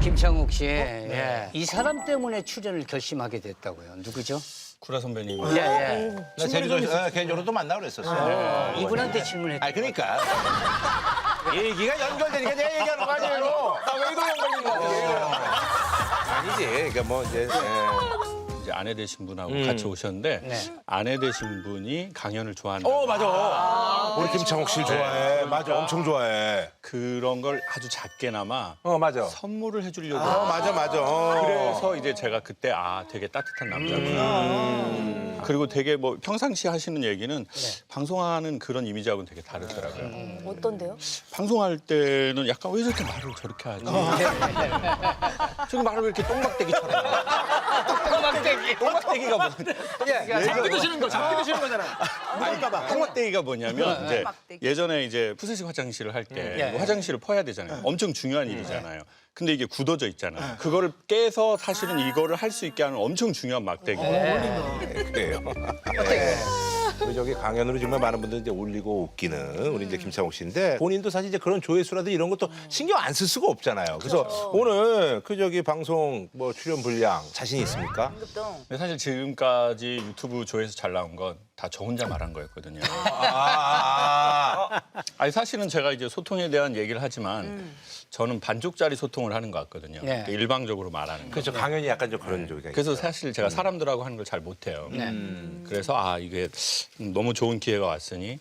김창욱 씨, 예. 이 사람 때문에 출연을 결심하게 됐다고요. 누구죠? 구라 선배님. 예, 예. 나 제주도 개인적으로도 만나고 그랬었어요. 이분한테 질문했다. 아니 그러니까 얘기가 연결되니까 내가 얘기하는 거 아니에요. 왜도 연결된 거 같아요? 아니지. 그러니까 뭐 이제 이제 아내 되신 분하고 같이 오셨는데 네. 아내 되신 분이 강연을 좋아한다. 맞아. 우리 김창욱 씨 좋아해. 맞아. 엄청 좋아해. 그런 걸 아주 작게나마 맞아. 선물을 해주려고. 맞아. 그래서 이제 제가 그때 되게 따뜻한 남자구나. 그리고 되게 뭐 평상시 하시는 얘기는 방송하는 그런 이미지하고는 되게 다르더라고요. 어떤데요? 방송할 때는 약간 왜 저렇게 말을 저렇게 하지? 저기 말을 왜 이렇게 똥박대기처럼 해? 똥박대기가 뭐? 잡기 드시는 거, 잡기 드시는 거잖아. 똥박대기가 뭐냐면 이제 예전에 이제 푸세식 화장실을 할 때 화장실을 퍼야 되잖아요. 엄청 중요한 일이잖아요. 근데 이게 굳어져 있잖아요. 그거를 깨서 사실은 이거를 할 수 있게 하는 엄청 중요한 막대기예요. 그래요. 우리 저기 강연으로 정말 많은 분들이 이제 올리고 웃기는 우리 이제 김창욱 씨인데 본인도 사실 이제 그런 조회수라든지 이런 것도 신경 안 쓸 수가 없잖아요. 그래서 오늘 그 저기 방송 뭐 출연 분량 자신 있습니까? 근데 사실 지금까지 유튜브 조회에서 잘 나온 건 다 저 혼자 말한 거였거든요. 아니 사실은 제가 이제 소통에 대한 얘기를 하지만 저는 반쪽짜리 소통을 하는 것 같거든요. 그러니까 일방적으로 말하는 거. 그렇죠. 강연이 약간 좀 그런 쪽이. 그래서 사실 제가 사람들하고 하는 걸 잘 못해요. 그래서 이게 너무 좋은 기회가 왔으니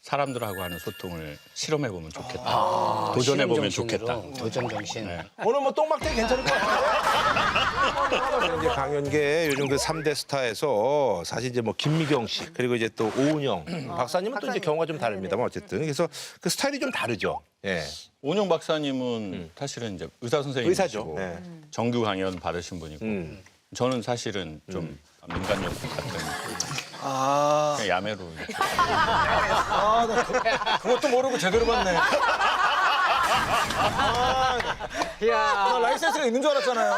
사람들하고 하는 소통을 실험해보면 좋겠다. 도전해보면 좋겠다. 도전 정신. 오늘 뭐 똥막대 괜찮을 것 같아요. 이제 강연계 요즘 그 3대 스타에서 사실 이제 뭐 김미경 씨 그리고 이제 또 오은영 박사님은 또 이제 경우가 좀 다릅니다만 어쨌든 그래서 그 스타일이 좀 다르죠. 예. 오은영 박사님은 사실은 이제 의사 선생님이시고 의사죠. 네. 정규 강연 받으신 분이고 저는 사실은 좀 민간요법 같은 그냥 야매로 이렇게. 그것도 모르고 제대로 봤네. 나 라이센스가 있는 줄 알았잖아요.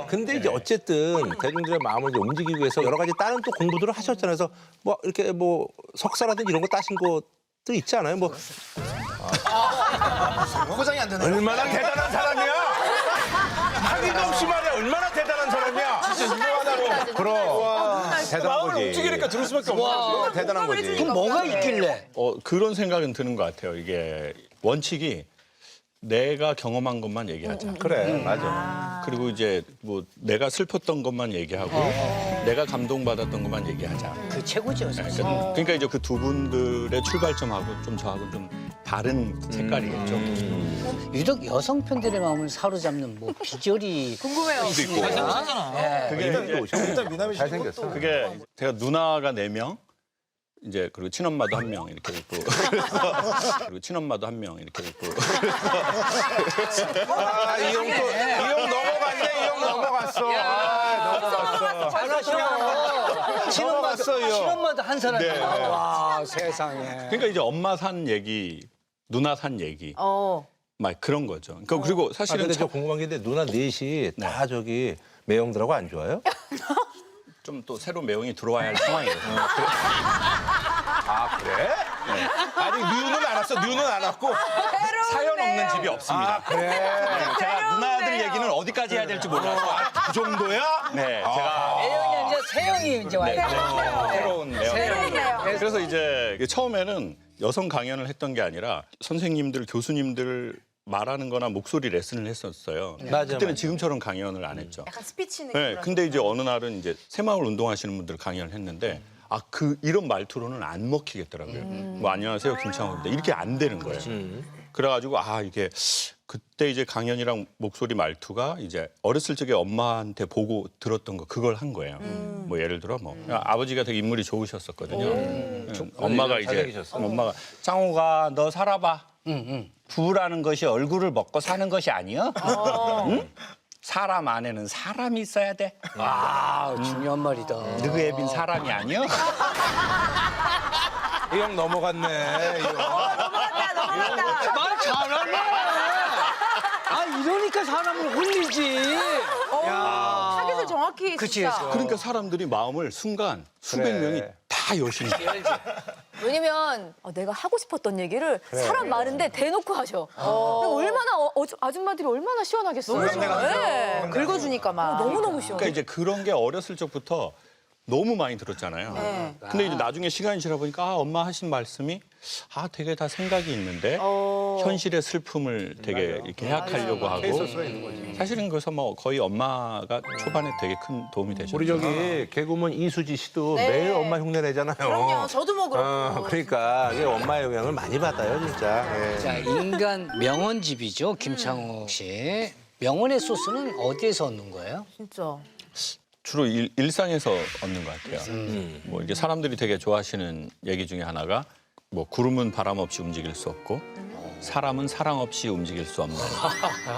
근데 이제 어쨌든 대중들의 마음을 이제 움직이기 위해서 여러 가지 다른 또 공부들을 하셨잖아요. 그래서 뭐 이렇게 뭐 석사라든지 이런 거 따신 것도 있지 않아요? 뭐 포장이 안 되네. 얼마나 대단한 사람이야? 하기도 없이 말이야. 얼마나 대단한 사람이야? 진짜 유명하다고. 그럼 대단한 마음을 거지. 움직이니까 들을 수밖에 없어. 대단한 거지. 그럼 뭐가 있길래? 그런 생각은 드는 것 같아요. 이게 원칙이 내가 경험한 것만 얘기하자. 그래, 맞아. 그리고 이제 뭐 내가 슬펐던 것만 얘기하고 내가 감동받았던 것만 얘기하자. 그 최고죠, 사실. 그러니까 이제 그 두 분들의 출발점하고 좀 저하고 좀 다른 색깔이겠죠. 유독 여성 팬들의 마음을 사로잡는 뭐 비결이 궁금해요. 그게 일단 미남이 잘생겼어. 그게 제가 누나가 4명, 이제 그리고 친엄마도 1명 이렇게 있고 그리고 친엄마도 1명 이렇게 있고 이 형 넘어갔네. 이 형 넘어갔어. 넘어갔어. 잘하셔. 넘어갔어, 이 형. 친엄마도 한 사람이 네. 와, 세상에. 그러니까 이제 엄마 산 얘기, 누나 산 얘기 막 그런 거죠. 그러니까 그리고 사실은 근데 저 궁금한 게 있는데 누나 넷이 다 저기 매형들하고 안 좋아요? 좀 또 새로 매형이 들어와야 할 상황이에요. 아, 그래? 아직 뉴는 안 왔어. 뉴는 안 왔고. 사연 없는 집이 없습니다. 아, 그래. 제가 누나들 얘기는 어디까지 해야 될지 몰라서 그 정도야? 네, 제가 애형이 아니라 세형이 이제 와요. 새로운 매형. 세형이네요. 그래서 이제 처음에는 여성 강연을 했던 게 아니라 선생님들, 교수님들 말하는 거나 목소리 레슨을 했었어요. 맞아, 그때는 맞아. 지금처럼 강연을 안 했죠. 약간 스피치 느낌. 네, 근데 이제 어느 날은 이제 새마을 운동하시는 분들 강연을 했는데 이런 말투로는 안 먹히겠더라고요. 뭐 안녕하세요 김창호인데 이렇게 안 되는 거예요. 그래가지고 이게 그때 이제 강연이랑 목소리 말투가 이제 어렸을 적에 엄마한테 보고 들었던 거 그걸 한 거예요. 뭐 예를 들어 뭐 아버지가 되게 인물이 좋으셨었거든요. 엄마가 이제 잘생기셨어. 엄마가 창호가 너 살아봐. 부라는 것이 얼굴을 먹고 사는 것이 아니여. 응? 사람 안에는 사람이 있어야 돼. 중요한 말이다. 너그 애빈 사람이 아니여? 이 형 넘어갔네. 이 형. 넘어갔다. 말 잘하네. 이러니까 사람을 홀리지. 타겟을 정확히 그치, 진짜. 그러니까 사람들이 마음을 순간 수백 그래. 명이 다 여시는 거야. 왜냐면 내가 하고 싶었던 얘기를 사람 많은데 대놓고 하셔. 얼마나 아줌마들이 얼마나 시원하겠어요. 너무 시원하죠. 긁어주니까 막. 너무너무 시원해. 그러니까 이제 그런 게 어렸을 적부터 너무 많이 들었잖아요. 네. 근데 이제 나중에 시간이 지나 보니까 아, 엄마 하신 말씀이 되게 다 생각이 있는데 현실의 슬픔을 되게 이렇게 해악하려고 하고 사실은 그래서 뭐 거의 엄마가 초반에 되게 큰 도움이 되셨죠. 우리 저기 개그우먼 이수지 씨도 네. 매일 엄마 흉내 내잖아요. 그럼요. 저도 뭐 그렇고. 그러니까 이게 엄마의 영향을 많이 받아요, 진짜. 예. 자, 인간 명언집이죠, 김창호 씨. 명언의 소스는 어디에서 얻는 거예요? 진짜. 주로 일상에서 얻는 것 같아요. 뭐 이게 사람들이 되게 좋아하시는 얘기 중에 하나가 뭐 구름은 바람 없이 움직일 수 없고 사람은 사랑 없이 움직일 수 없는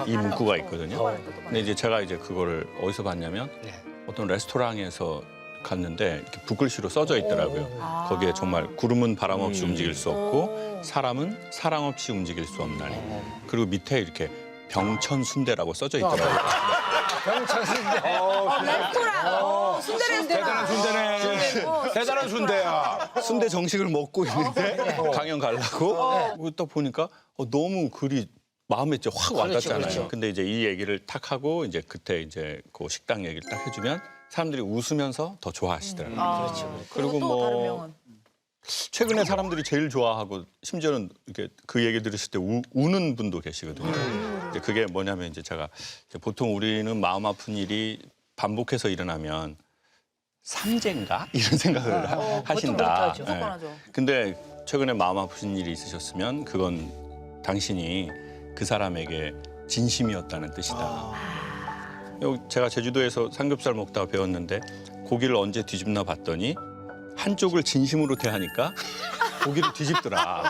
이 문구가 있거든요. 근데 이제 제가 이제 그거를 어디서 봤냐면 어떤 레스토랑에서 갔는데 이렇게 붓글씨로 써져 있더라고요. 거기에 정말 구름은 바람 없이 움직일 수 없고 사람은 사랑 없이 움직일 수 없나니. 그리고 밑에 이렇게 병천순대라고 써져 있더라고요. 레스토랑. 순대 레스토랑. 순대네. 대단한 순대야. 순대 정식을 먹고 있는데 강연 가려고 딱 보니까 너무 글이 마음에 이제 확 와닿잖아요. 그렇죠. 근데 이제 이 얘기를 딱 하고 이제 그때 이제 그 식당 얘기를 딱 해주면 사람들이 웃으면서 더 좋아하시더라고요. 그렇죠. 그리고 또 다른 명언. 최근에 사람들이 제일 좋아하고 심지어는 이렇게 그 얘기 들으실 때 우는 분도 계시거든요. 이제 그게 뭐냐면 이제 제가 이제 보통 우리는 마음 아픈 일이 반복해서 일어나면 삼재인가 이런 생각을 하신다. 그렇게 하죠. 무조건 하죠. 근데 최근에 마음 아프신 일이 있으셨으면 그건 당신이 그 사람에게 진심이었다는 뜻이다. 제가 제주도에서 삼겹살 먹다가 배웠는데 고기를 언제 뒤집나 봤더니 한쪽을 진심으로 대하니까 고기를 뒤집더라.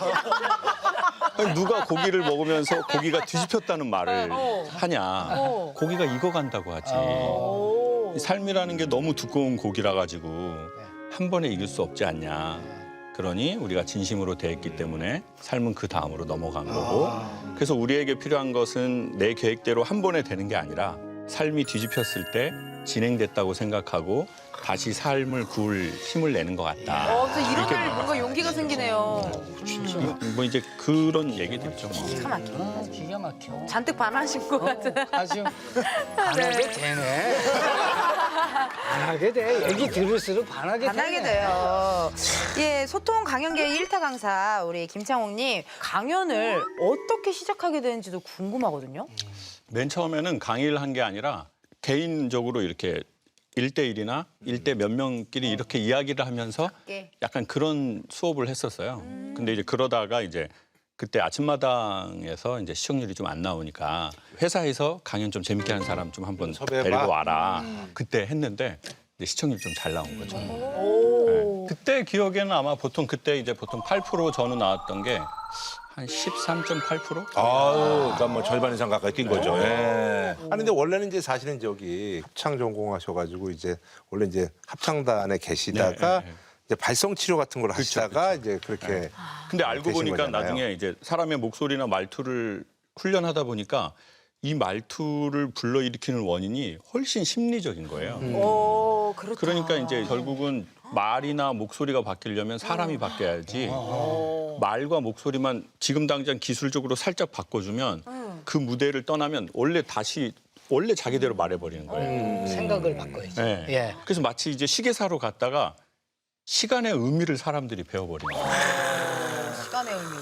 아니, 누가 고기를 먹으면서 고기가 뒤집혔다는 말을 하냐. 고기가 익어간다고 하지. 이 삶이라는 게 너무 두꺼운 고기라 가지고 한 번에 이길 수 없지 않냐. 그러니 우리가 진심으로 대했기 때문에 삶은 그 다음으로 넘어간 거고 그래서 우리에게 필요한 것은 내 계획대로 한 번에 되는 게 아니라 삶이 뒤집혔을 때 진행됐다고 생각하고 다시 삶을 구울 힘을 내는 것 같다. 그래서 이런 날 뭔가 용기가 생기네요. 뭐 이제 그런 얘기들이죠. 뭐. 기가 막혀. 기가 막혀. 잔뜩 반하신 것 같은. 아주 안 하게 되네. 안 하게 돼. 얘기 들을수록 반하게 반하게 되네. 돼요. 예, 소통 강연계의 1타 강사 우리 김창옥님 강연을 어떻게 시작하게 되는지도 궁금하거든요. 맨 처음에는 강의를 한 게 아니라 개인적으로 이렇게 1대1이나 1대 몇 명끼리 이렇게 이야기를 하면서 약간 그런 수업을 했었어요. 근데 이제 그러다가 이제 그때 아침마당에서 이제 시청률이 좀 안 나오니까 회사에서 강연 좀 재밌게 하는 사람 좀 한번 섭외해봐. 데리고 와라. 그때 했는데 이제 시청률이 좀 잘 나온 거죠. 네. 그때 기억에는 아마 보통 그때 이제 보통 8% 전후 나왔던 게 한 13.8%? 아유, 그러니까 뭐 절반 이상 가까이 뛴 거죠. 예. 아니 근데 원래는 이제 사실은 저기 합창 전공하셔가지고 이제 원래 이제 합창단에 계시다가 네, 네. 이제 발성 치료 같은 걸 하시다가 이제 그렇게. 근데 알고 되신 보니까 거잖아요. 나중에 이제 사람의 목소리나 말투를 훈련하다 보니까 이 말투를 불러일으키는 원인이 훨씬 심리적인 거예요. 오, 그렇다. 그러니까 이제 결국은 말이나 목소리가 바뀌려면 사람이 바뀌어야지 말과 목소리만 지금 당장 기술적으로 살짝 바꿔주면 그 무대를 떠나면 원래 자기대로 말해버리는 거예요. 생각을 바꿔야지. 네. 예. 그래서 마치 이제 시계사로 갔다가 시간의 의미를 사람들이 배워버리는 거예요. 시간의 의미.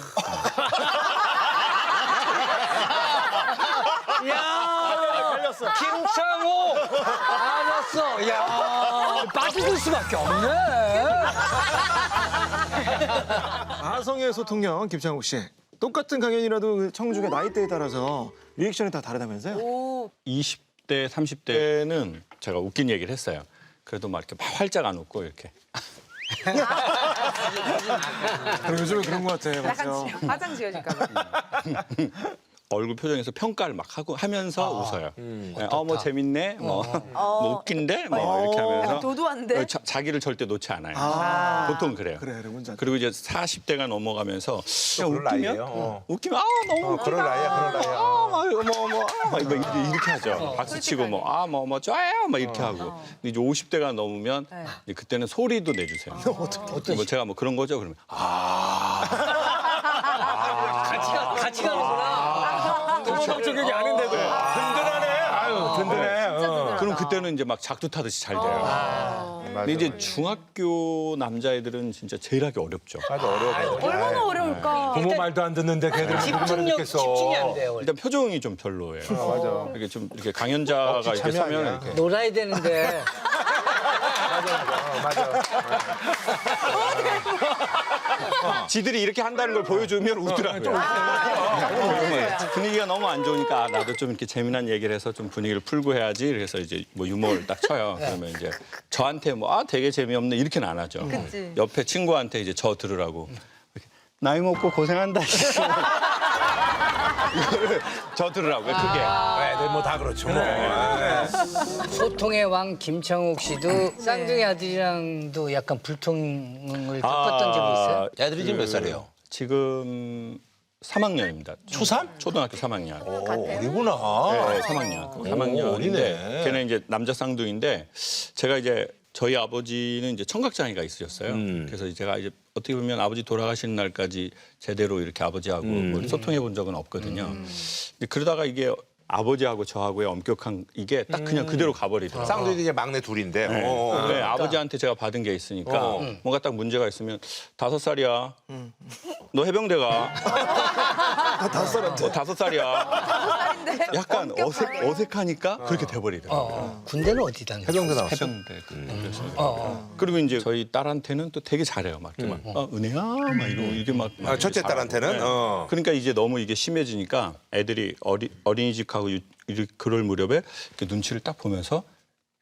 야, 김창호 알았어. 야, 빠져들 수밖에 없네. 아성의 소통력 김창욱 씨. 똑같은 강연이라도 그 청중의 나이대에 따라서 리액션이 다 다르다면서요? 오, 20대, 30대는 제가 웃긴 얘기를 했어요. 그래도 막 이렇게 막 활짝 안 웃고 이렇게. 그럼 요즘은 그런 것 같아요. 맞죠? 약간 화장 지어질까 봐. 얼굴 표정에서 평가를 막 하면서 웃어요. 뭐 재밌네, 뭐 웃긴데, 뭐 이렇게 하면서 약간 도도한데? 자기를 절대 놓지 않아요. 보통 그래요. 그래, 뭔지 그리고 이제 40대가 넘어가면서 그럴 나이예요. 웃기면 너무 그럴 나이야, 그럴 나이야. 막 막 이렇게 하죠. 박수 치고 뭐 좋아요 막 이렇게 하고. 근데 이제 50대가 넘으면 이제 그때는 소리도 내주세요. 뭐 제가 뭐 그런 거죠. 그러면 같이 가는구나. 동원동 쪽이 아닌데도 든든하네. 아유 든든해. 그럼 그때는 이제 막 작두 타듯이 잘 돼요. 근데 이제 중학교 남자애들은 진짜 제일 하기 어렵죠. 맞아 어려워. 얼마나 어려울까. 부모 말도 안 듣는데 걔들 집중이 안 돼요. 원래. 일단 표정이 좀 별로예요. 맞아. 이게 좀 이렇게 강연자가 이렇게 참여 아니야. 서면 이렇게 놀아야 되는데. 맞아. 지들이 이렇게 한다는 걸 보여주면 웃더라고요. 분위기가 너무 안 좋으니까 나도 좀 이렇게 재미난 얘기를 해서 좀 분위기를 풀고 해야지. 그래서 이제 뭐 유머를 딱 쳐요. 그러면 이제 저한테 뭐 되게 재미없네 이렇게는 안 하죠. 그치. 옆에 친구한테 이제 저 들으라고 이렇게, 나이 먹고 고생한다. 이거를 저 들으라고요. 크게. 애들 뭐 다 그렇죠 뭐. 소통의 왕 김창욱 씨도 쌍둥이 아들이랑도 약간 불통을 겪었던 적이 있어요? 애들이 지금 몇 살이에요? 지금 3학년입니다. 초3? 초등학교 3학년. 어리구나. 네, 3학년. 3학년인데 어리네. 걔는 이제 남자 쌍둥이인데 제가 이제 저희 아버지는 이제 청각장애가 있으셨어요. 그래서 제가 이제 어떻게 보면 아버지 돌아가시는 날까지 제대로 이렇게 아버지하고 뭐 소통해 본 적은 없거든요. 근데 그러다가 이게 아버지하고 저하고의 엄격한 이게 딱 그냥 그대로 가버리더라고요. 쌍둥이 이제 막내 둘인데. 네, 아버지한테 제가 받은 게 있으니까 뭔가 딱 문제가 있으면 5살이야. 너 해병대 가. 5살한테. 5살이야. 약간 어색하니까 그렇게 돼버리더라고요. 군대는 어디 다녔어요? 해병대 나왔어. 해병대. 그리고 이제 저희 딸한테는 또 되게 잘해요. 막 이렇게 막 은혜야 막 이게 막. 첫째 잘하고. 딸한테는. 네. 그러니까 이제 너무 이게 심해지니까 애들이 어린이집하고 이렇게 그럴 무렵에 이렇게 눈치를 딱 보면서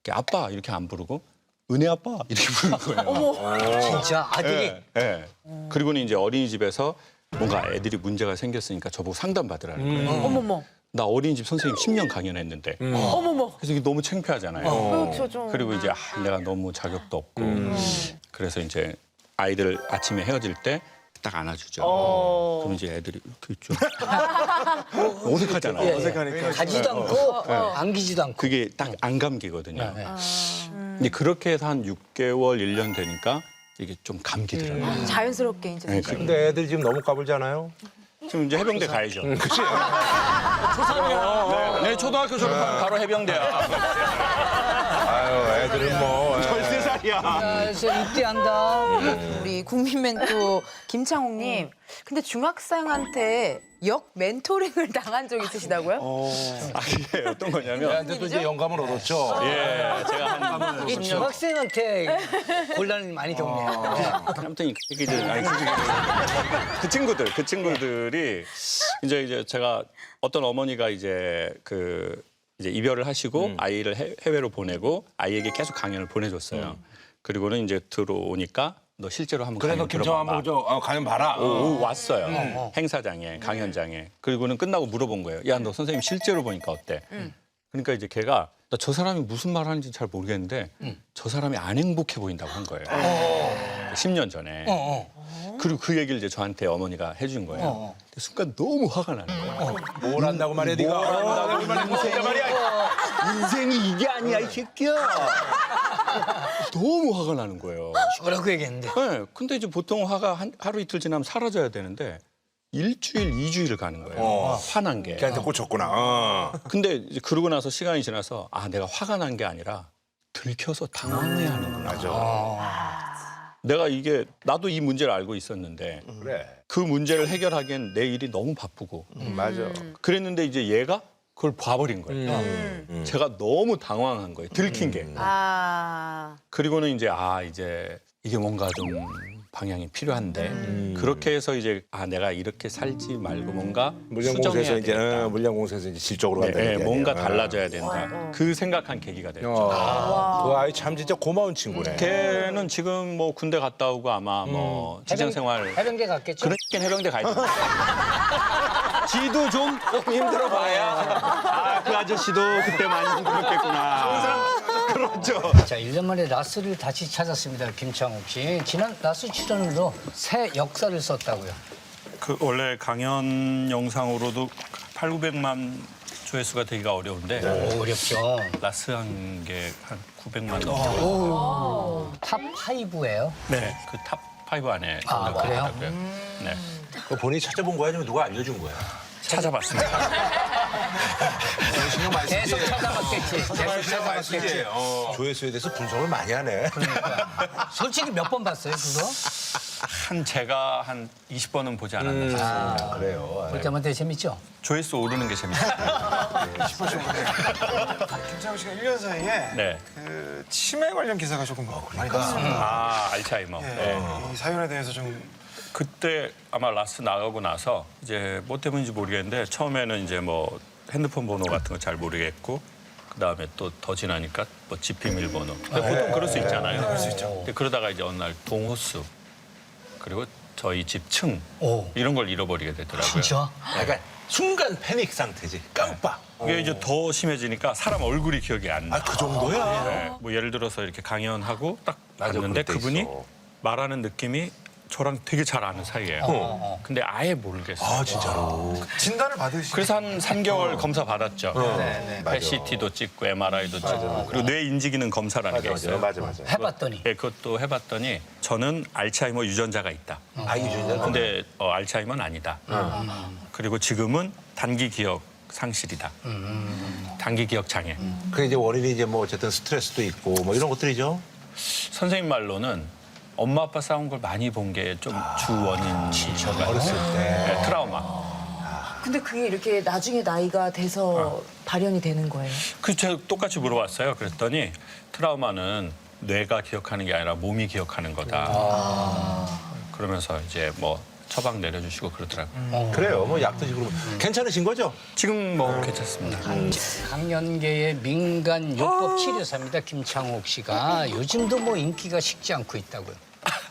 이렇게 아빠 이렇게 안 부르고 은혜 아빠 이렇게 부르는 거예요. 진짜 아들이 네, 네. 그리고는 이제 어린이집에서 뭔가 애들이 문제가 생겼으니까 저보고 상담 받으라는 거예요. 어머머. 나 어린이집 선생님 10년 강연했는데. 어머머. 그래서 이게 너무 창피하잖아요. 그렇죠, 좀. 그리고 이제 내가 너무 자격도 없고. 그래서 이제 아이들 아침에 헤어질 때 딱 안아주죠. 그럼 이제 애들이 이렇게 있죠. 어색하잖아요. 어색하니까. 가지도 않고 안기지도 않고. 그게 딱 안 감기거든요. 네. 근데 그렇게 해서 한 6개월, 1년 되니까 이게 좀 감기더라고요. 자연스럽게 이제. 네, 근데 애들 지금 너무 까불잖아요. 지금 이제 해병대 가야죠. 그치? 네, 초등학교 졸업하면 바로 해병대야. 아유, 애들은 뭐. 13살이야. 그래서 입대한다. 우리 국민멘토 김창욱님. 근데 중학생한테 역 멘토링을 당한 적 있으시다고요? 이게 어떤 거냐면, 애들도 이제 영감을 얻었죠. 예, 제가 한 이 중학생한테 곤란을 많이 겪네요. 아무튼 그 친구들이 이제 제가 어떤 어머니가 이제 이제 이별을 하시고 아이를 해외로 보내고 아이에게 계속 강연을 보내줬어요. 그리고는 이제 들어오니까 너 실제로 한번 그래서 강연 김창호 들어봐봐. 한번 가면 봐라. 왔어요. 행사장에, 강연장에. 그리고는 끝나고 물어본 거예요. 야, 너 선생님 실제로 보니까 어때? 그러니까 이제 걔가 나 저 사람이 무슨 말 하는지 잘 모르겠는데 저 사람이 안 행복해 보인다고 한 거예요. 10년 전에. 그리고 그 얘기를 이제 저한테 어머니가 해준 거예요. 근데 순간 너무 화가 나는 거예요. 뭘 한다고 말이야, 네가. 인생이 이게 아니야, 이 새끼야. 너무 화가 나는 거예요. 뭐라고 얘기했는데. 네, 근데 이제 보통 화가 하루 이틀 지나면 사라져야 되는데 일주일, 2주일을 가는 거예요. 화난 게. 걔한테 꽂혔구나. 근데 이제 그러고 나서 시간이 지나서 내가 화가 난 게 아니라 들켜서 당황해야 하는구나. 맞아. 내가 나도 이 문제를 알고 있었는데 그래. 그 문제를 해결하기엔 내 일이 너무 바쁘고 맞아. 그랬는데 이제 얘가 그걸 봐버린 거예요. 제가 너무 당황한 거예요. 들킨 게. 그리고는 이제 이제 이게 뭔가 좀 방향이 필요한데 그렇게 해서 이제 내가 이렇게 살지 말고 뭔가 물량공사에서 수정해야 이제 되겠다. 물량공사에서 이제 질적으로 간다. 네, 뭔가 달라져야 된다. 그 생각한 계기가 됐죠. 그 아이 참 진짜 고마운 친구네. 걔는 지금 뭐 군대 갔다 오고 아마 뭐 직장 생활 해병대 갔겠죠? 그러니까 해병대 가야 돼. 지도 좀 힘들어 봐야 그 아저씨도 그때 많이 힘들었겠구나. 그렇죠. 자, 1년 만에 라스를 다시 찾았습니다. 김창욱 씨. 지난 라스 출연으로 새 역사를 썼다고요. 원래 강연 영상으로도 800~900만 조회수가 되기가 어려운데 어렵죠. 라스 한 게 한 900만 넘고 탑 5예요. 네, 그 탑 5 안에 아, 그래요? 들어가더라고요. 네, 그 본인이 찾아본 거야, 아니면 누가 알려준 거야? 찾아봤습니다. 신경 많이 쓰지. 계속 찾아봤겠지. 계속 찾아봤겠지. 조회수에 대해서 분석을 많이 하네. 솔직히 몇 번 봤어요, 그거? 제가 한 20번은 보지 않았나 싶습니다. 그래요. 볼 때마다 재밌죠? 조회수 오르는 게 재밌어요. 김창욱 씨가 1년 사이에 네. 그 치매 관련 기사가 조금 많이 났습니다. 아, 알츠하이머. 네. 이 사연에 대해서 좀 그때 아마 라스 나가고 나서 이제 뭐 때문인지 모르겠는데 처음에는 이제 뭐 핸드폰 번호 같은 거 잘 모르겠고 그다음에 또 더 지나니까 뭐 집 비밀번호. 보통 그럴 수 있잖아요. 그럴 수 있죠. 그러다가 이제 어느 날 동호수 그리고 저희 집 층 오. 이런 걸 잃어버리게 되더라고요. 진짜? 약간 순간 패닉 상태지. 깜빡. 이게 이제 더 심해지니까 사람 얼굴이 기억이 안 나. 아, 그 정도야? 네. 뭐 예를 들어서 이렇게 강연하고 딱 맞아, 봤는데 그럴 때 그분이 있어. 말하는 느낌이 저랑 되게 잘 아는 사이예요. 근데 아예 모르겠어요. 아, 진짜로. 진단을 받으시고 그래서 한 3개월 검사 받았죠. 맞아. PET도 찍고 MRI도 찍고 그리고 뇌 인지 기능 검사라는 게 있어요. 맞아. 해봤더니. 네, 그것도 해봤더니 저는 알츠하이머 유전자가 있다. 아, 유전자. 근데 알츠하이머는 아니다. 그리고 지금은 단기 기억 상실이다. 단기 기억 장애. 그 이제 원인이 이제 뭐 어쨌든 스트레스도 있고 뭐 이런 것들이죠. 선생님 말로는 엄마 아빠 싸운 걸 많이 본 게 좀 주 원인이셔가지고 어렸을 때. 네, 트라우마. 근데 그게 이렇게 나중에 나이가 돼서 발현이 되는 거예요? 그 제가 똑같이 물어봤어요. 그랬더니 트라우마는 뇌가 기억하는 게 아니라 몸이 기억하는 거다. 그러면서 이제 뭐 처방 내려주시고 그러더라고요. 그래요. 뭐 약 드시고 그러면 괜찮으신 거죠? 지금 뭐 괜찮습니다. 강연계의 민간 요법 치료사입니다. 김창옥 씨가 요즘도 뭐 인기가 식지 않고 있다고요.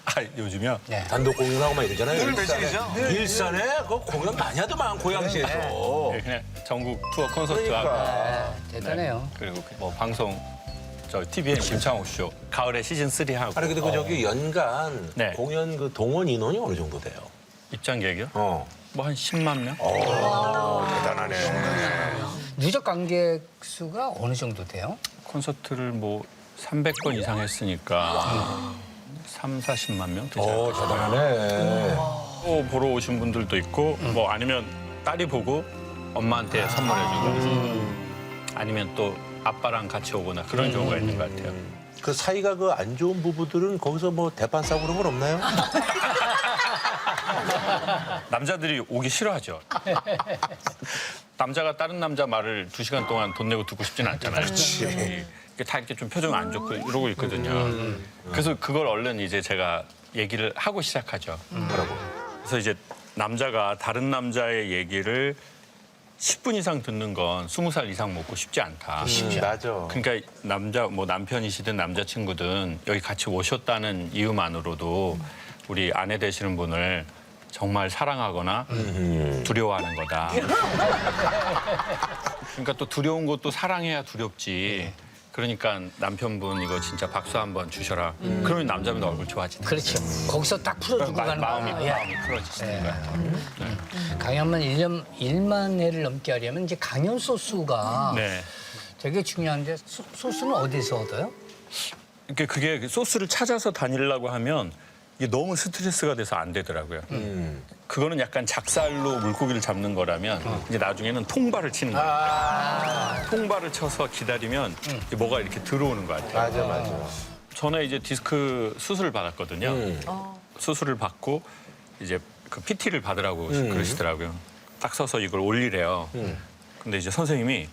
아, 요즘요? 네. 단독 공연하고 막 이러잖아요. 늘 매진이죠? 일산에 그 공연 많이 하더만 고양시에서. 네, 그냥 전국 투어 콘서트 하고 대단해요. 그리고 뭐 방송 저 TVN 김창옥 쇼 가을에 시즌 3 하고 아니 근데 그 저기 연간 네. 공연 그 동원 인원이 어느 정도 돼요? 입장객이요? 어. 뭐 한 10만 명? 대단하네. 누적 관객 수가 어느 정도 돼요? 콘서트를 뭐 300건 이상 했으니까 30~40만 명 되지 않을까. 대단하네. 또 보러 오신 분들도 있고 뭐 아니면 딸이 보고 엄마한테 선물해주고 아니면 또 아빠랑 같이 오거나 그런 경우가 있는 것 같아요. 그 사이가 그 안 좋은 부부들은 거기서 뭐 대판 싸고 그런 건 없나요? 남자들이 오기 싫어하죠. 남자가 다른 남자 말을 2시간 동안 돈 내고 듣고 싶지는 않잖아요. 이게 다 이렇게 좀 표정 안 좋고 이러고 있거든요. 그래서 그걸 얼른 이제 제가 얘기를 하고 시작하죠. 뭐라고? 그래서 이제 남자가 다른 남자의 얘기를 10분 이상 듣는 건 20살 이상 먹고 쉽지 않다. 맞아. 그러니까 남편이시든 남자친구든 여기 같이 오셨다는 이유만으로도 우리 아내 되시는 분을 정말 사랑하거나 두려워하는 거다. 그러니까 또 두려운 것도 사랑해야 두렵지. 그러니까 남편분 이거 진짜 박수 한번 주셔라. 그러면 남자분 얼굴 좋아지는 거예요. 그렇죠. 거기서 딱 풀어주고 가는 마음이 거예요. 풀어지시는 것 같아요. 강연만 1만 회를 넘게 하려면 이제 강연 소스가 네. 되게 중요한데 소스는 어디서 얻어요? 그게 소스를 찾아서 다니려고 하면 이게 너무 스트레스가 돼서 안 되더라고요. 그거는 약간 작살로 물고기를 잡는 거라면 이제 나중에는 통발을 치는 거예요. 통발을 쳐서 기다리면 이제 뭐가 이렇게 들어오는 것 같아요. 맞아. 전에 이제 디스크 수술을 받았거든요. 수술을 받고 이제 그 PT를 받으라고 그러시더라고요. 딱 서서 이걸 올리래요. 근데 이제 선생님이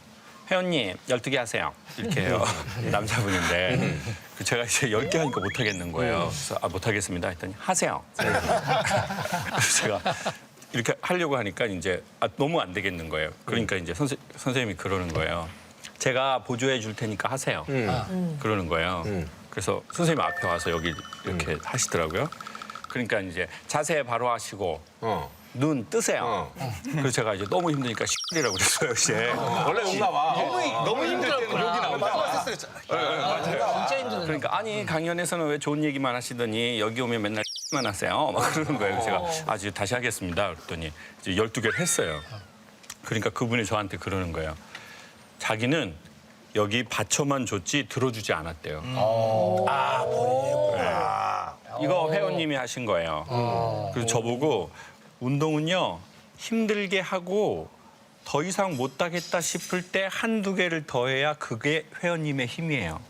회원님 12개 하세요. 이렇게 해요. 남자분인데 제가 이제 10개 하니까 못 하겠는 거예요. 그래서 못 하겠습니다 했더니 하세요. 그래서 제가 이렇게 하려고 하니까 이제 너무 안 되겠는 거예요. 그러니까 이제 선생님이 그러는 거예요. 제가 보조해 줄 테니까 하세요. 그러는 거예요. 그래서 선생님 앞에 와서 여기 이렇게 하시더라고요. 그러니까 이제 자세 바로 하시고 눈 뜨세요. 그래서 제가 이제 너무 힘드니까 시이라고 그랬어요. 이제 원래 여기 나와. 너무 힘들 때는 여기 나와. 진짜 힘드네. 그러니까 아니 강연에서는 왜 좋은 얘기만 하시더니 여기 오면 맨날 만 하세요. 막 그러는 거예요. 그래서 제가 아주 다시 하겠습니다. 그랬더니 이제 12개를 했어요. 그러니까 그분이 저한테 그러는 거예요. 자기는 여기 받쳐만 줬지 들어주지 않았대요. 이거 회원님이 하신 거예요. 그래서 저보고 운동은요 힘들게 하고 더 이상 못하겠다 싶을 때 한두 개를 더해야 그게 회원님의 힘이에요.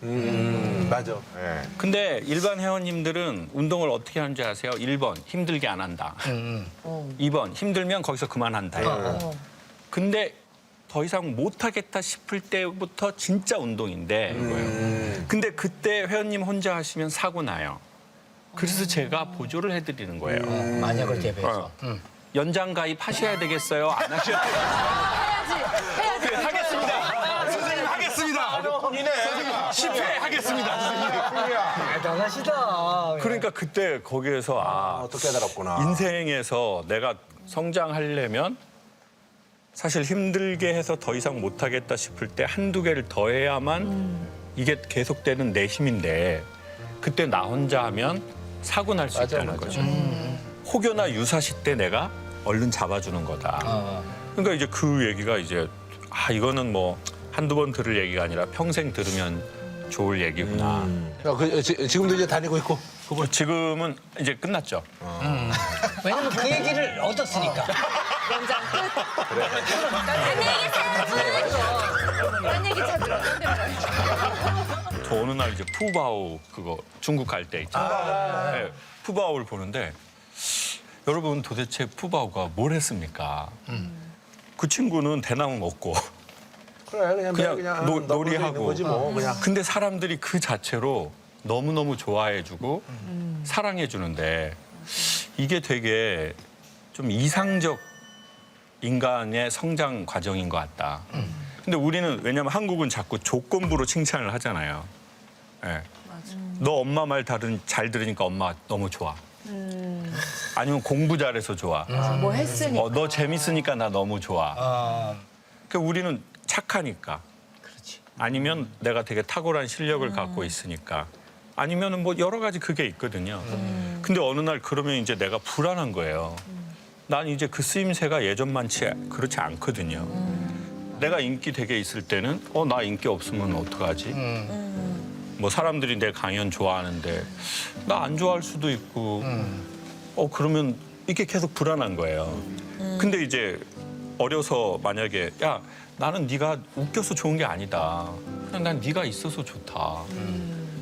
맞아. 예. 근데 일반 회원님들은 운동을 어떻게 하는지 아세요? 1번 힘들게 안 한다. 2번 힘들면 거기서 그만한다. 근데 더 이상 못하겠다 싶을 때부터 진짜 운동인데 거예요. 근데 그때 회원님 혼자 하시면 사고 나요. 그래서 제가 보조를 해드리는 거예요. 만약을 대비해서. 연장 가입 하셔야 되겠어요? 안 하셔야 되겠어요? 해야지. 하겠습니다. 선생님 하겠습니다. 본인의 실패하겠습니다. 선생님. 대단하시다. 그러니까 그때 거기에서 또 깨달았구나. 인생에서 내가 성장하려면 사실 힘들게 해서 더 이상 못하겠다 싶을 때 한두 개를 더 해야만 이게 계속되는 내 힘인데 그때 나 혼자 하면 사고 날 수 있다는 거죠. 혹여나 유사시 때 내가 얼른 잡아주는 거다. 그러니까 이제 그 얘기가 이제 이거는 뭐 한두 번 들을 얘기가 아니라 평생 들으면 좋을 얘기구나. 지금도 이제 다니고 있고. 지금은 이제 끝났죠. 왜냐면 그 얘기를 얻었으니까. 연장 끝. 딴 얘기 찾으러. 저 어느 날 이제 푸바오 그거 중국 갈 때 있잖아요. 네, 푸바오를 보는데 여러분 도대체 푸바오가 뭘 했습니까? 그 친구는 대나무 먹고 그래 그냥 놀이하고 거지 뭐 그냥. 근데 사람들이 그 자체로 너무너무 좋아해주고 사랑해주는데 이게 되게 좀 이상적 인간의 성장 과정인 것 같다. 근데 우리는 왜냐면 한국은 자꾸 조건부로 칭찬을 하잖아요. 예. 너 엄마 말 잘 들으니까 엄마 너무 좋아. 아니면 공부 잘해서 좋아. 뭐 했으니까. 너 재밌으니까 나 너무 좋아. 그러니까 우리는 착하니까. 그렇지. 아니면 내가 되게 탁월한 실력을 갖고 있으니까. 아니면은 뭐 여러 가지 그게 있거든요. 근데 어느 날 그러면 이제 내가 불안한 거예요. 난 이제 그 쓰임새가 예전만치 그렇지 않거든요. 내가 인기 되게 있을 때는 나 인기 없으면 어떡하지? 뭐 사람들이 내 강연 좋아하는데 나 안 좋아할 수도 있고 그러면 이게 계속 불안한 거예요. 근데 이제 어려서 만약에 야 나는 네가 웃겨서 좋은 게 아니다. 그냥 난 네가 있어서 좋다.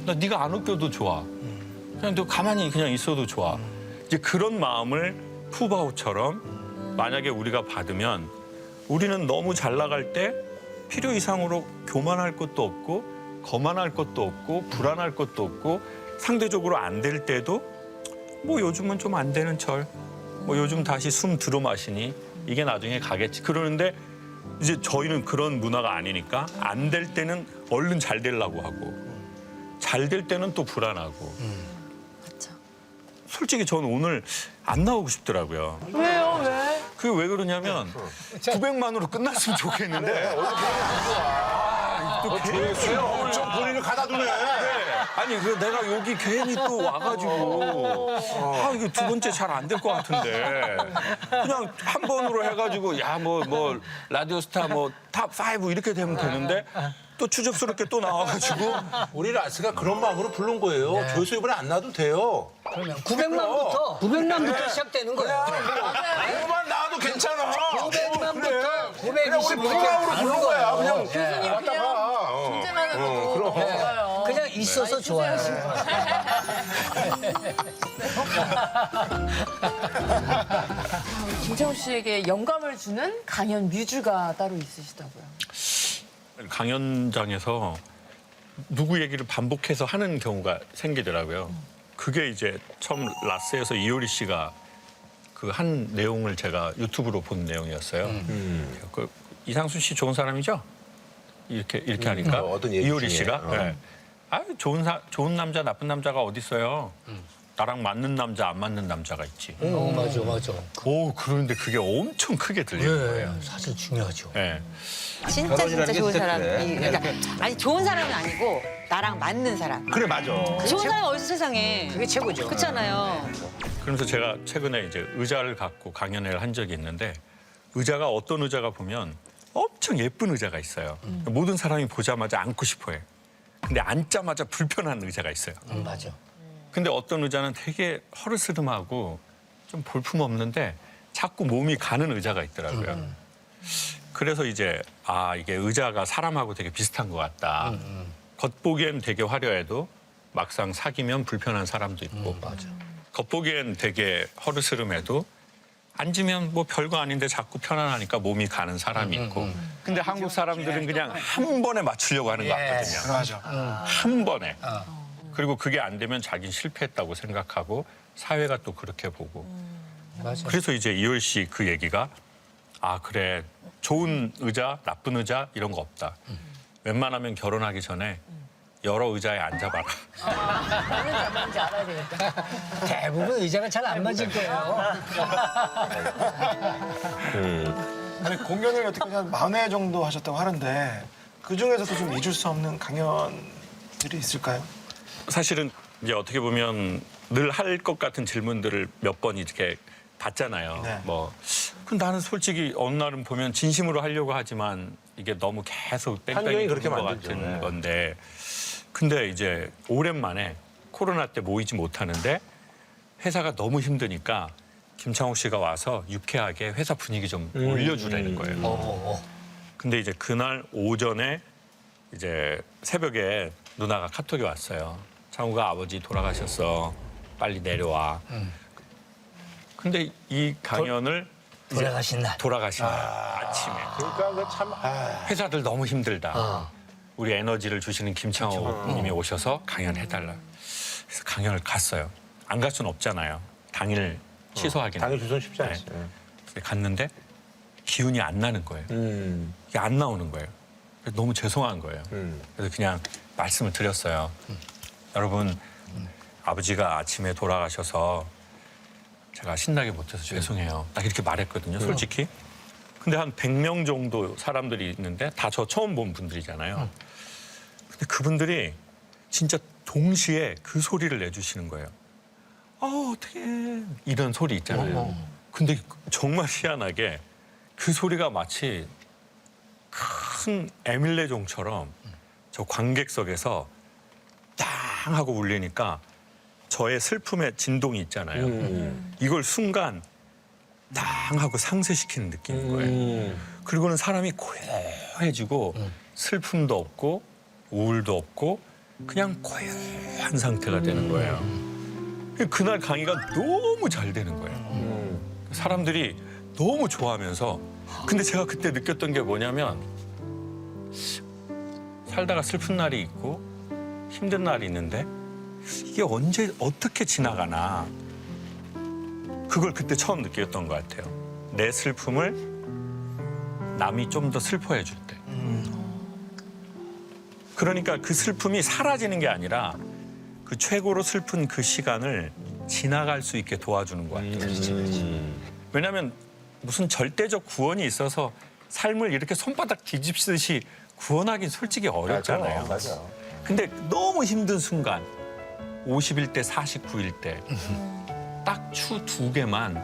나 네가 안 웃겨도 좋아. 그냥 너 가만히 그냥 있어도 좋아. 이제 그런 마음을 푸바오처럼 만약에 우리가 받으면 우리는 너무 잘 나갈 때 필요 이상으로 교만할 것도 없고 거만할 것도 없고 불안할 것도 없고 상대적으로 안 될 때도 뭐 요즘은 좀 안 되는 철. 뭐 요즘 다시 숨 들어 마시니 이게 나중에 가겠지. 그러는데 이제 저희는 그런 문화가 아니니까 안 될 때는 얼른 잘 되려고 하고 잘 될 때는 또 불안하고. 솔직히 저는 오늘 안 나오고 싶더라고요. 왜요? 왜? 그게 왜 그러냐면 900만으로 끝났으면 좋겠는데 좀 본인을 가다두네. 아니 내가 여기 괜히 또 와가지고 이게 두 번째 잘 안 될 것 같은데 그냥 한 번으로 해가지고 뭐 라디오스타 뭐 탑 5 이렇게 되면 되는데 또 추접스럽게 또 나와가지고 우리 라스가 그런 마음으로 부른 거예요. 조회수 이번에 안 나도 돼요. 그러면 900만부터 시작되는 거예요. 이거만 나와도 괜찮아. 900만부터 그냥 우리 920 이렇게 프로그램으로 부른 거야. 그냥 교수님 왔다가. 문제만으로도 좋아요. 그냥 있어서 좋아요. 김창호 씨에게 영감을 주는 강연 뮤즈가 따로 있으시다고요. 강연장에서 누구 얘기를 반복해서 하는 경우가 생기더라고요. 그게 이제 처음 라스에서 이효리 씨가 그 한 내용을 제가 유튜브로 본 내용이었어요. 그 이상순 씨 좋은 사람이죠? 이렇게 하니까 어떤 얘기 이효리 중에. 씨가 네. 좋은 남자 나쁜 남자가 어디 있어요? 나랑 맞는 남자 안 맞는 남자가 있지. 맞아. 그런데 그게 엄청 크게 들리는 거예요. 사실 중요하죠. 네. 진짜 결혼이라는 게 좋은 진짜 사람이 그래. 그러니까 아니 좋은 사람은 아니고 나랑 맞는 사람. 그래 맞아. 좋은 사람이 어디서 세상에 그게 최고죠. 그렇잖아요. 그러면서 제가 최근에 이제 의자를 갖고 강연회를 한 적이 있는데 의자가 어떤 의자가 보면 엄청 예쁜 의자가 있어요. 모든 사람이 보자마자 앉고 싶어해. 근데 앉자마자 불편한 의자가 있어요. 맞아. 근데 어떤 의자는 되게 허르스름하고 좀 볼품 없는데 자꾸 몸이 가는 의자가 있더라고요. 그래서 이제 이게 의자가 사람하고 되게 비슷한 것 같다. 겉보기엔 되게 화려해도 막상 사귀면 불편한 사람도 있고 맞아. 겉보기엔 되게 허르스름해도 앉으면 뭐 별거 아닌데 자꾸 편안하니까 몸이 가는 사람이 있고 근데 한국 사람들은 그냥 한 번에 맞추려고 하는 것 같거든요. 맞아. 한 번에. 그리고 그게 안 되면 자기는 실패했다고 생각하고 사회가 또 그렇게 보고. 맞아. 그래서 이제 이효리 씨 그 얘기가 그래 좋은 의자, 나쁜 의자 이런 거 없다. 웬만하면 결혼하기 전에 여러 의자에 앉아봐라. 어느 자만인지 알아야 되겠다. 대부분 의자가 잘 안 맞을 거예요. 아니 공연을 어떻게 한 40회 정도 하셨다고 하는데 그 중에서도 좀 잊을 수 없는 강연들이 있을까요? 사실은 이제 어떻게 보면 늘 할 것 같은 질문들을 몇 번 이렇게 받잖아요. 네. 그럼 나는 솔직히 어느 날은 보면 진심으로 하려고 하지만 이게 너무 계속 환경이 뺑뺑이 그렇게 도는 것 만들죠. 같은 네. 건데 근데 이제 오랜만에 코로나 때 모이지 못하는데 회사가 너무 힘드니까 김창옥 씨가 와서 유쾌하게 회사 분위기 좀 올려주라는 거예요. 근데 이제 그날 오전에 이제 새벽에 누나가 카톡이 왔어요. 창우가 아버지 돌아가셨어. 빨리 내려와. 근데 이 강연을 돌아가신 날. 돌아가신 날 아침에 그러니까 그참 회사들 너무 힘들다. 우리 에너지를 주시는 김창호 님이 오셔서 강연해달라. 그래서 강연을 갔어요. 안 갈 수는 없잖아요. 당일 취소하기는. 당일 주선 쉽지 않지. 그래서 갔는데 기운이 안 나는 거예요. 이게 안 나오는 거예요. 그래서 너무 죄송한 거예요. 그래서 그냥 말씀을 드렸어요. 여러분, 아버지가 아침에 돌아가셔서 제가 신나게 못해서 죄송해요. 딱 이렇게 말했거든요, 솔직히. 근데 한 100명 정도 사람들이 있는데 다 저 처음 본 분들이잖아요. 근데 그분들이 진짜 동시에 그 소리를 내주시는 거예요. 어떡해. 이런 소리 있잖아요. 근데 정말 희한하게 그 소리가 마치 큰 에밀레종처럼 저 관객석에서 땅 하고 울리니까 저의 슬픔의 진동이 있잖아요. 이걸 순간 땅 하고 상쇄시키는 느낌인 거예요. 그리고는 사람이 고요해지고 슬픔도 없고 우울도 없고 그냥 고요한 상태가 되는 거예요. 그날 강의가 너무 잘 되는 거예요. 사람들이 너무 좋아하면서 근데 제가 그때 느꼈던 게 뭐냐면 살다가 슬픈 날이 있고 힘든 날이 있는데 이게 언제 어떻게 지나가나 그걸 그때 처음 느꼈던 것 같아요. 내 슬픔을 남이 좀 더 슬퍼해 줄 때. 그러니까 그 슬픔이 사라지는 게 아니라 그 최고로 슬픈 그 시간을 지나갈 수 있게 도와주는 것 같아요. 왜냐하면 무슨 절대적 구원이 있어서 삶을 이렇게 손바닥 뒤집듯이 구원하긴 솔직히 어렵잖아요. 맞아. 근데 너무 힘든 순간 50일 때 49일 때 딱 추 2개만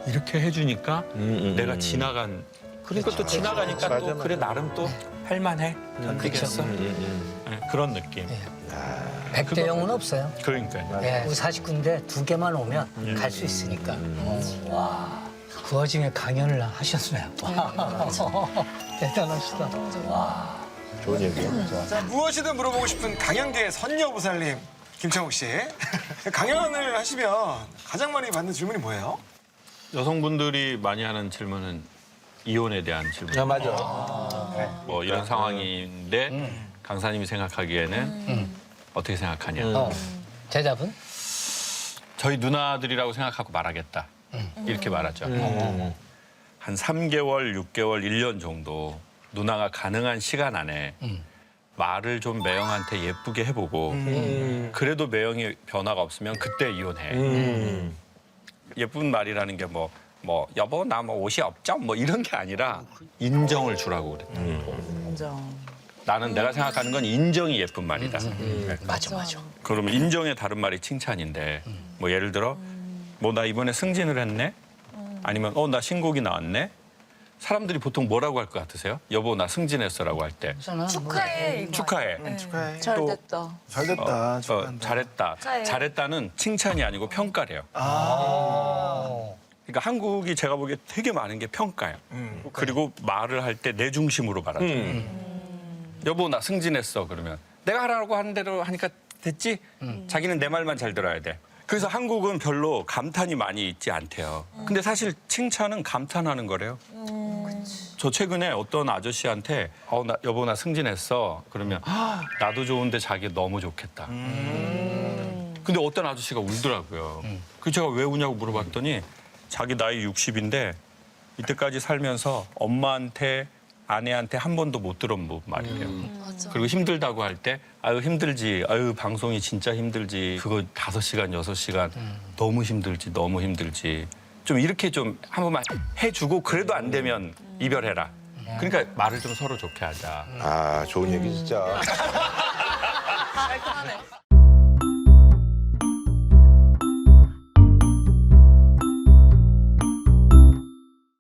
이렇게 해주니까 내가 지나간 그러니까 또 지나가니까 맞아, 또 그래 나름 또 할만해 견디겠어 네, 그런 느낌 100대 0은 없어요. 그러니까요. 예, 우리 49인데 2개만 오면 갈 수 있으니까. 와, 그 와중에 강연을 하셨어요. 와, 대단하시다. 와. 좋은 얘기야. 자, 무엇이든 물어보고 싶은 강연계의 선녀보살님 김창욱 씨. 강연을 하시면 가장 많이 받는 질문이 뭐예요? 여성분들이 많이 하는 질문은 이혼에 대한 질문. 아, 맞아. 뭐 이런 상황인데 강사님이 생각하기에는 어떻게 생각하냐. 대답은? 저희 누나들이라고 생각하고 말하겠다. 이렇게 말하죠. 한 3개월, 6개월, 1년 정도 누나가 가능한 시간 안에 말을 좀 매형한테 예쁘게 해보고 그래도 매형이 변화가 없으면 그때 이혼해. 예쁜 말이라는 게 뭐 여보 나 뭐 옷이 없죠? 뭐 이런 게 아니라 인정을 주라고 그랬다. 인정. 나는 내가 생각하는 건 인정이 예쁜 말이다. 네. 맞아, 맞아. 그러면 인정의 다른 말이 칭찬인데 뭐 예를 들어 뭐 나 이번에 승진을 했네? 아니면 나 신곡이 나왔네? 사람들이 보통 뭐라고 할 것 같으세요? 여보 나 승진했어라고 할 때. 축하해. 축하해. 축하해. 잘 또- 됐다. 잘 됐다. 축하한다. 잘했다. 잘했다는 칭찬이 아니고 평가래요. 그러니까 한국이 제가 보기에 되게 많은 게 평가예요. 그리고 말을 할 때 내 중심으로 말하죠. 여보 나 승진했어 그러면 내가 하라고 하는 대로 하니까 됐지? 자기는 내 말만 잘 들어야 돼. 그래서 한국은 별로 감탄이 많이 있지 않대요. 근데 사실 칭찬은 감탄하는 거래요. 저 최근에 어떤 아저씨한테 여보 나 승진했어 그러면 나도 좋은데 자기 너무 좋겠다. 근데 어떤 아저씨가 울더라고요. 그 제가 왜 우냐고 물어봤더니 자기 나이 60인데 이때까지 살면서 엄마한테 아내한테 한 번도 못 들은 말이에요. 그리고 힘들다고 할 때 아유 힘들지. 아유 방송이 진짜 힘들지. 그거 5시간 6시간 너무 힘들지. 너무 힘들지. 좀 이렇게 좀 한 번만 해주고 그래도 안 되면 이별해라. 그러니까 말을 좀 서로 좋게 하자. 아, 좋은 얘기 진짜.